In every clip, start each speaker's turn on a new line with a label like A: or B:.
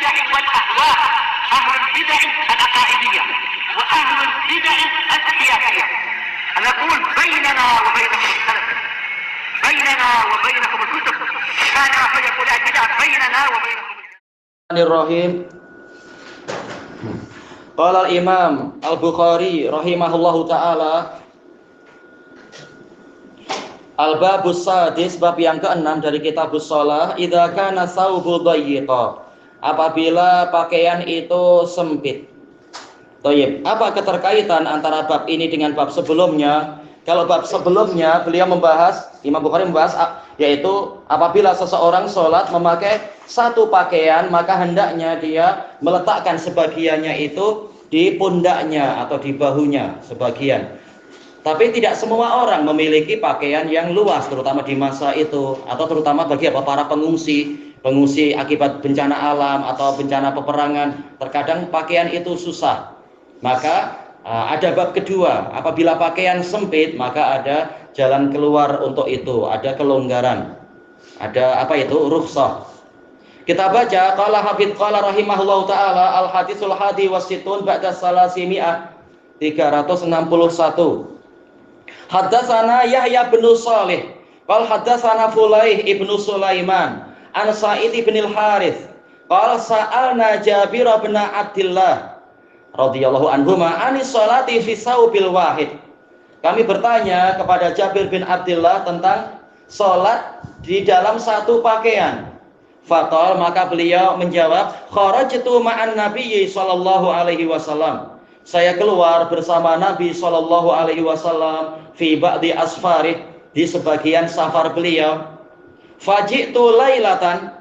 A: البدع والأهواء، أهل البدع العقائدية وأهل البدع السياسية. نقول بيننا وبينكم السلف، بيننا وبينكم الكتب، كان فيقول البدع بيننا وبينكم.
B: Bismillahirrahmanirrahim. Qala al-Imam Al-Bukhari rahimahullahu taala, Al-Babus Sadis, bab yang ke-6 dari Kitabus Shalah, idza kana thawbu dayyiqa, apabila pakaian itu sempit. Thayyib, apa keterkaitan antara bab ini dengan bab sebelumnya? Kalau bab sebelumnya beliau membahas, Imam Bukhari membahas yaitu apabila seseorang sholat memakai satu pakaian, maka hendaknya dia meletakkan sebagiannya itu di pundaknya atau di bahunya sebagian. Tapi tidak semua orang memiliki pakaian yang luas, terutama di masa itu, atau terutama bagi para pengungsi akibat bencana alam atau bencana peperangan. Terkadang pakaian itu susah. Maka ada bab kedua, apabila pakaian sempit maka ada jalan keluar untuk itu, ada kelonggaran, ada rukhsah. Kita baca qala Hafidz qala rahimahullahu taala al hadisul hadi wasitun ba'da salasimi'ah 361. Haddatsana Yahya bin Shalih qala haddatsana Fulaih ibnu Sulaiman an Sa'id bin al-Harits qala sa'alna Jabir bin Abdullah radhiyallahu anhuma anis sholati fi saubil wahid. Kami bertanya kepada Jabir bin Abdullah tentang salat di dalam satu pakaian. Faqal, maka beliau menjawab, kharajtu ma'an nabiyyi sallallahu alaihi wasallam. Saya keluar bersama Nabi sallallahu alaihi wasallam fi ba'di asfarih, di sebagian safar beliau. Faji'tu lailatan,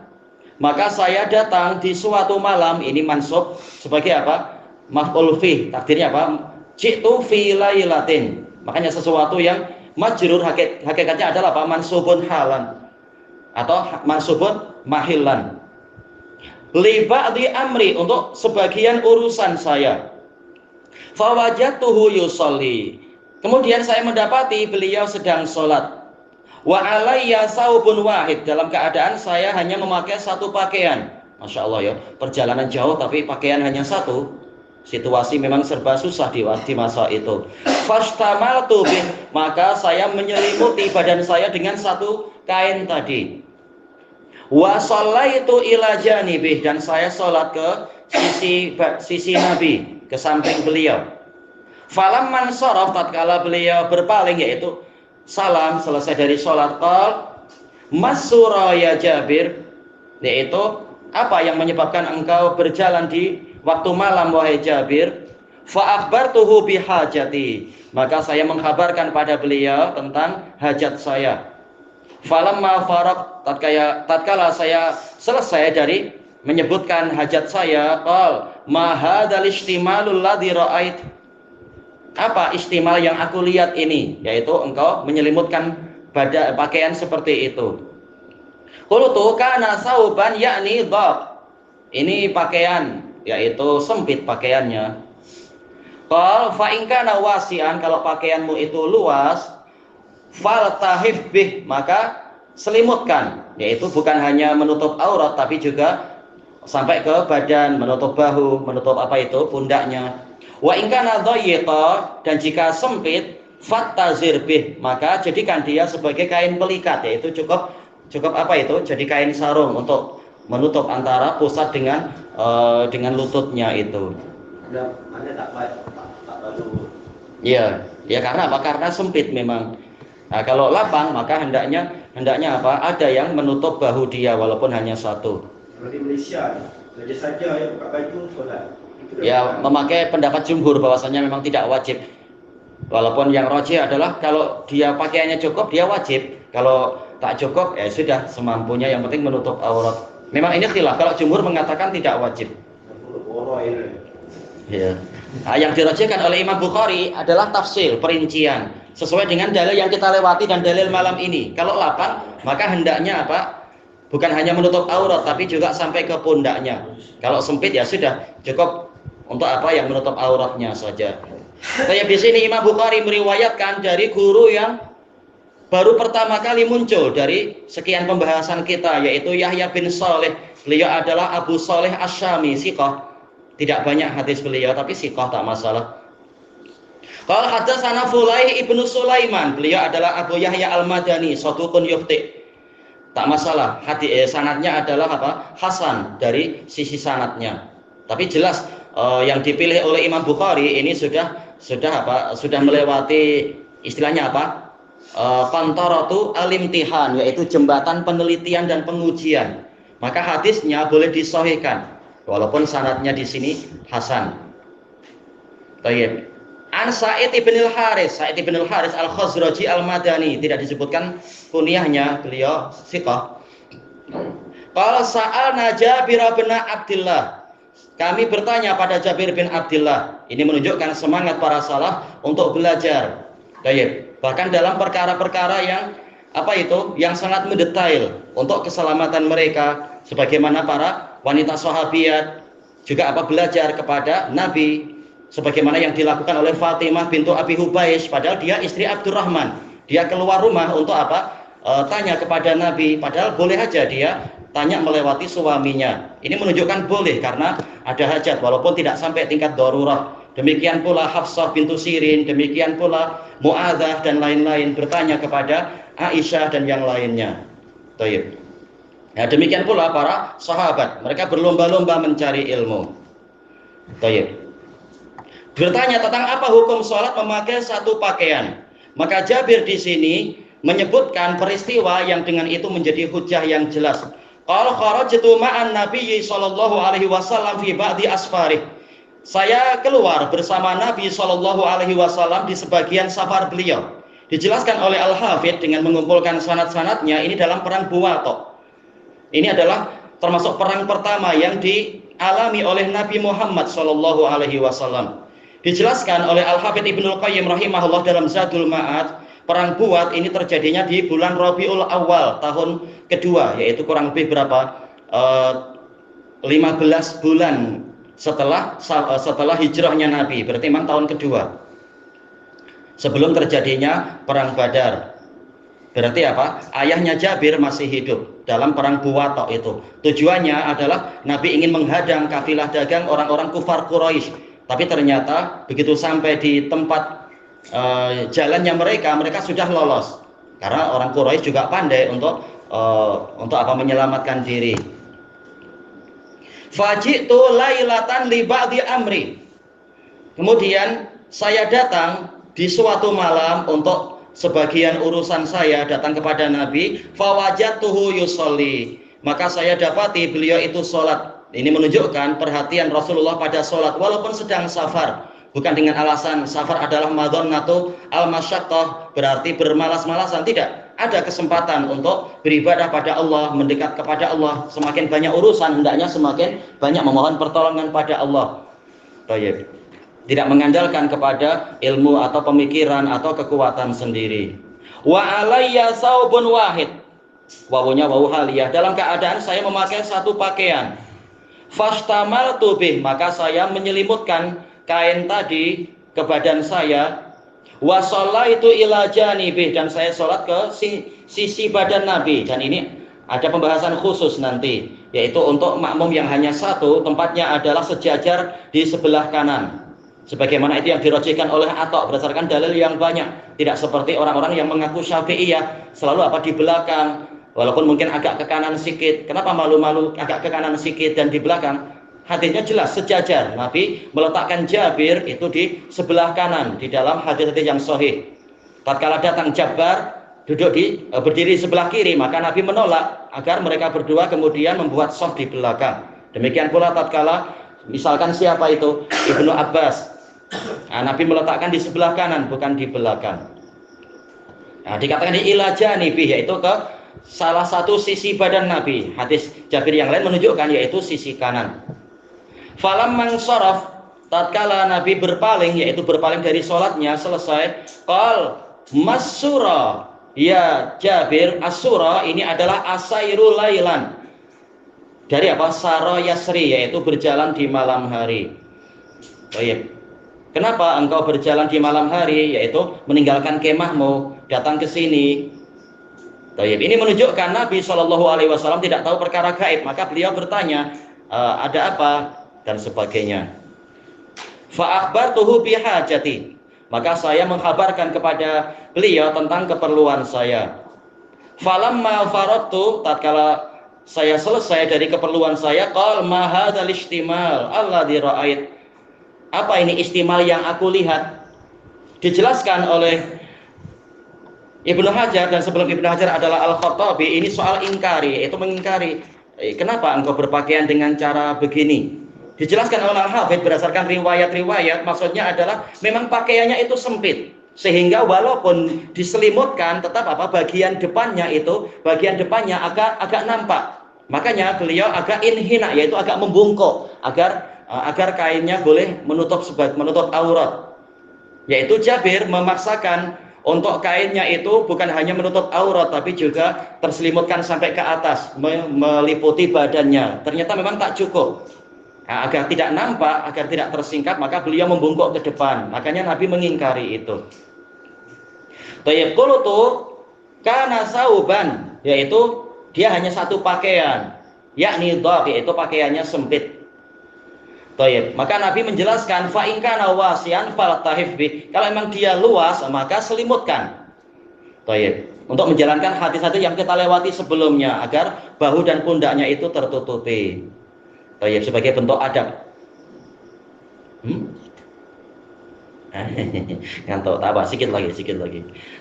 B: maka saya datang di suatu malam. Ini mansub sebagai apa? Maf'ul fi, takdirnya apa? Ji'tu fi lailatin. Makanya sesuatu yang majrur hakikatnya adalah apa? Mansubun halan atau mansubun mahillan. Li ba'di amri, untuk sebagian urusan saya. Fawajatuhu yusolli, kemudian saya mendapati beliau sedang sholat. Wa alayya saubun wahid, dalam keadaan saya hanya memakai satu pakaian. Masya Allah ya, perjalanan jauh tapi pakaian hanya satu. Situasi memang serba susah di masa itu. Fashtamaltu bih, maka saya menyelimuti badan saya dengan satu kain tadi. Wa shallaitu ila janibih, dan saya sholat ke sisi Nabi, ke samping beliau. Falamman sharaf, tatkala beliau berpaling, yaitu salam selesai dari sholat, qal masura ya Jabir, yaitu apa yang menyebabkan engkau berjalan di waktu malam wahai Jabir? Fa akhbartuhu bihajati, maka saya mengkabarkan pada beliau tentang hajat saya. Falamma faraq, tatkala saya selesai dari menyebutkan hajat saya, qal ma hadzal istimalul ladzi ra'ait, apa istimal yang aku lihat ini, yaitu engkau menyelimutkan pakaian seperti itu. Qultu kana sauban yakni dhaq, ini pakaian yaitu sempit pakaiannya. Qal fa in kana wasi'an, kalau pakaianmu itu luas, faltahif bih, maka selimutkan, yaitu bukan hanya menutup aurat tapi juga sampai ke badan, menutup bahu, menutup pundaknya. Wa in kana dayyiqa, dan jika sempit, fattazir bih, maka jadikan dia sebagai kain pelikat, yaitu cukup jadi kain sarung untuk menutup antara pusat dengan lututnya itu. Ya karena apa? Karena sempit memang. Nah, kalau lapang maka hendaknya apa? Ada yang menutup bahu dia walaupun hanya satu.
C: Kalau di Malaysia saja ya buka baju solat.
B: Ya, memakai pendapat jumhur bahwasanya memang tidak wajib. Walaupun yang rajih adalah kalau dia pakaiannya cukup dia wajib. Kalau tak cukup ya sudah semampunya, yang penting menutup aurat. Memang ini khilaf. Kalau jumhur mengatakan tidak wajib. Ya. Nah, yang dirajihkan oleh Imam Bukhari adalah tafsil, perincian, sesuai dengan dalil yang kita lewati dan dalil malam ini. Kalau lapang, maka hendaknya apa? Bukan hanya menutup aurat, tapi juga sampai ke pundaknya. Kalau sempit ya sudah cukup untuk apa? Yang menutup auratnya saja. Saya di sini Imam Bukhari meriwayatkan dari guru yang baru pertama kali muncul dari sekian pembahasan kita, yaitu Yahya bin Saleh. Beliau adalah Abu Saleh Asy-Syami, siqah. Tidak banyak hadis beliau, tapi siqah tak masalah. Qala haddatsana Fulaih ibnu Sulaiman, beliau adalah Abu Yahya Al-Madani, saduqun yukhti. Tak masalah, sanadnya adalah apa? Hasan dari sisi sanadnya. Tapi jelas yang dipilih oleh Imam Bukhari ini sudah melewati istilahnya apa? Qantaratu al-imtihan, yaitu jembatan penelitian dan pengujian. Maka hadisnya boleh disahihkan walaupun sanadnya di sini hasan. Baik. An Sa'id ibn al-Haris, Sa'id ibn al-Haris al-Khazraji al-Madani, tidak disebutkan kunyahnya, beliau siqah. Qala sa'alna Jabir bin Abdullah, kami bertanya pada Jabir bin Abdullah. Ini menunjukkan semangat para salaf untuk belajar. Baik. Bahkan dalam perkara-perkara yang sangat mendetail untuk keselamatan mereka, sebagaimana para wanita sahabiat juga belajar kepada Nabi, sebagaimana yang dilakukan oleh Fatimah bintu Abi Hubais, padahal dia istri Abdurrahman. Dia keluar rumah untuk tanya kepada Nabi, padahal boleh aja dia tanya melewati suaminya. Ini menunjukkan boleh karena ada hajat walaupun tidak sampai tingkat darurah. Demikian pula Hafsah bintu Sirin, demikian pula Mu'adzah dan lain-lain bertanya kepada Aisyah dan yang lainnya. Baik. Nah, demikian pula para sahabat, mereka berlomba-lomba mencari ilmu. Baik. Bertanya tentang apa hukum sholat memakai satu pakaian. Maka Jabir di sini menyebutkan peristiwa yang dengan itu menjadi hujah yang jelas. Qala kharajtu ma'an Nabi sallallahu alaihi wasallam fi ba'di asfarih. Saya keluar bersama Nabi sallallahu alaihi wasallam di sebagian safar beliau. Dijelaskan oleh Al-Hafidz dengan mengumpulkan sanad-sanadnya ini dalam perang Buwato. Ini adalah termasuk perang pertama yang dialami oleh Nabi Muhammad sallallahu alaihi wasallam. Dijelaskan oleh Al-Hafidz Ibnul Qayyim rahimahullah dalam Zadul Ma'ad, perang Buwat ini terjadinya di bulan Rabiul Awal tahun kedua, yaitu kurang lebih berapa? 15 bulan setelah hijrahnya Nabi, berarti memang tahun kedua. Sebelum terjadinya perang Badar. Berarti apa? Ayahnya Jabir masih hidup dalam perang Buwato itu. Tujuannya adalah Nabi ingin menghadang kafilah dagang orang-orang kufar Quraisy. Tapi ternyata begitu sampai di tempat jalannya mereka sudah lolos. Karena orang Quraisy juga pandai untuk menyelamatkan diri. Faji'tu lailatan li ba'di amri. Kemudian saya datang di suatu malam untuk sebagian urusan saya, datang kepada Nabi. Fawajadtuhu yusolli. Maka saya dapati beliau itu sholat. Ini menunjukkan perhatian Rasulullah pada sholat walaupun sedang safar. Bukan dengan alasan safar adalah madhonnatu al-masyaqqah, berarti bermalas-malasan. Tidak. Ada kesempatan untuk beribadah pada Allah, mendekat kepada Allah. Semakin banyak urusan, hendaknya semakin banyak memohon pertolongan pada Allah. Baik. Tidak mengandalkan kepada ilmu atau pemikiran atau kekuatan sendiri. Wa alayya saubun wahid. Wawunya wawu haliyah. Dalam keadaan saya memakai satu pakaian. Fashtamaltu bih, maka saya menyelimutkan kain tadi ke badan saya. Wa shallaitu ila janibih, dan saya sholat ke sisi badan Nabi. Dan ini ada pembahasan khusus nanti, yaitu untuk makmum yang hanya satu, tempatnya adalah sejajar di sebelah kanan. Sebagaimana itu yang dirojihkan oleh Atok berdasarkan dalil yang banyak. Tidak seperti orang-orang yang mengaku Syafi'iyah selalu di belakang, walaupun mungkin agak ke kanan sedikit. Kenapa malu-malu agak ke kanan sedikit dan di belakang? Hadisnya jelas sejajar. Nabi meletakkan Jabir itu di sebelah kanan di dalam hadis-hadis yang sahih. Tatkala datang Jabbar berdiri sebelah kiri, maka Nabi menolak agar mereka berdua kemudian membuat shaf di belakang. Demikian pula tatkala misalkan siapa itu Ibnu Abbas, Nabi meletakkan di sebelah kanan bukan di belakang. Dikatakan di ila janibi, yaitu ke salah satu sisi badan Nabi. Hadis Jabir yang lain menunjukkan yaitu sisi kanan. Falam mansaraf, tatkala Nabi berpaling, yaitu berpaling dari sholatnya selesai, qal masura, ya Jabir, asura ini adalah asairu lailan. Dari sara yasri, yaitu berjalan di malam hari. Baik. Kenapa engkau berjalan di malam hari? Yaitu meninggalkan kemahmu, datang ke sini Tayyib. Ini menunjukkan Nabi Shallallahu Alaihi Wasallam tidak tahu perkara gaib, maka beliau bertanya, ada apa dan sebagainya. Fa'akhbartuhu bihajati, maka saya mengkabarkan kepada beliau tentang keperluan saya. Falamma faradtu, tatkala saya selesai dari keperluan saya, qal ma hadzal istimal alladzi ra'ait. Apa ini istimal yang aku lihat? Dijelaskan oleh Ibnu Hajar, dan sebelum Ibnu Hajar adalah Al-Khattabi, ini soal ingkari, itu mengingkari. Kenapa engkau berpakaian dengan cara begini? Dijelaskan oleh Al-Hafidz berdasarkan riwayat-riwayat, maksudnya adalah memang pakaiannya itu sempit, sehingga walaupun diselimutkan tetap bagian depannya agak nampak. Makanya beliau agak inhina, yaitu agak membungkuk agar kainnya boleh menutup aurat. Yaitu Jabir memaksakan untuk kainnya itu bukan hanya menutup aurat, tapi juga terselimutkan sampai ke atas, meliputi badannya. Ternyata memang tak cukup. Nah, agar tidak nampak, agar tidak tersingkap, maka beliau membungkuk ke depan. Makanya Nabi mengingkari itu. Tayyib qultu kana sauban, yaitu dia hanya satu pakaian, yakni dhaq, yaitu pakaiannya sempit. Tayyib. Maka Nabi menjelaskan, fa in kana wasian falatahif bi. Kalau memang dia luas, maka selimutkan. Tayyib. Untuk menjalankan hadis-hadis yang kita lewati sebelumnya, agar bahu dan pundaknya itu tertutupi. Tayyib, sebagai bentuk adab. Ngantuk, tambah sedikit lagi.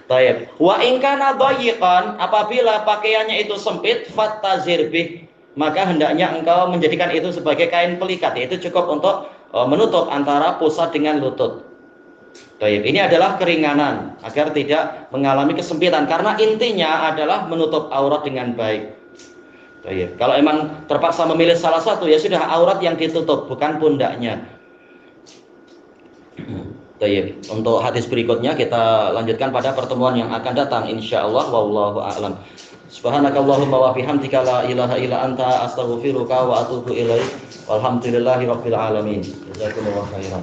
B: Tayyib. Wa in kana dhayiqan, apabila pakaiannya itu sempit, fattazir bih, maka hendaknya engkau menjadikan itu sebagai kain pelikat, yaitu cukup untuk menutup antara pusat dengan lutut. Tayyib. Ini adalah keringanan agar tidak mengalami kesempitan, karena intinya adalah menutup aurat dengan baik. Tayyib. Kalau emang terpaksa memilih salah satu, ya sudah, aurat yang ditutup, bukan pundaknya. Tayyib. Untuk hadis berikutnya kita lanjutkan pada pertemuan yang akan datang insyaallah. Wallahu a'lam. Subhanakallahumma wa bihamdika la ilaha illa anta astaghfiruka wa atubu ilaik. Walhamdulillahirabbil alamin. Jazakumullahu khairan.